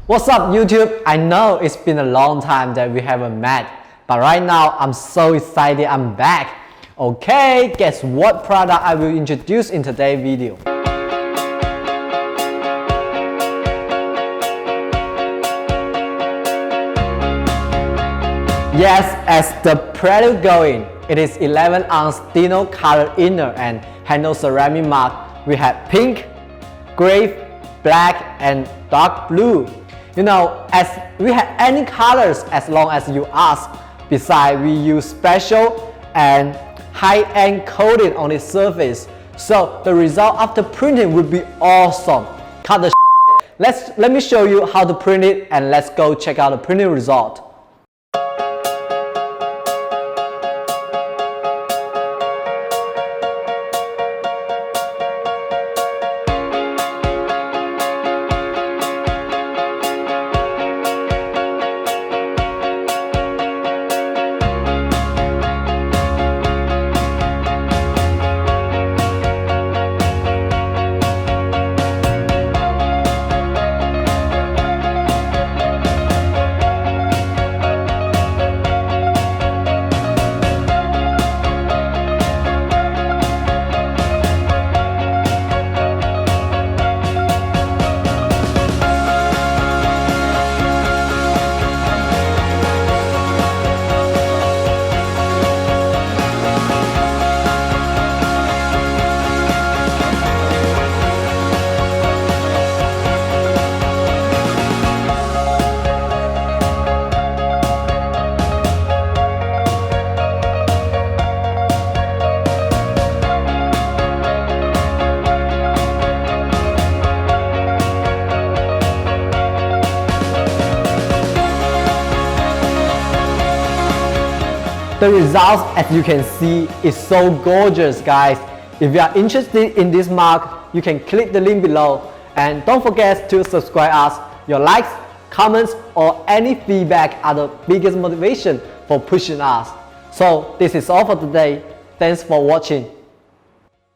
What's up YouTube? I know it's been a long time that we haven't met, but right now I'm so excited I'm back. Okay, guess what product I will introduce in today's video. Yes, as the Paragon, it is 11oz Dino color inner and handle ceramic mark. We have pink, gray, black and dark blue. You know, as we have any colors as long as you ask. Besides, we use special and high-end coating on the surface, so the result after printing would be awesome. Cut the shit. Let me show you how to print it, and let's go check out the printing result. The results, as you can see, is so gorgeous, guys. If you are interested in this mark, you can click the link below, and don't forget to subscribe us. Your likes, comments or any feedback are the biggest motivation for pushing us. So this is all for today. Thanks for watching.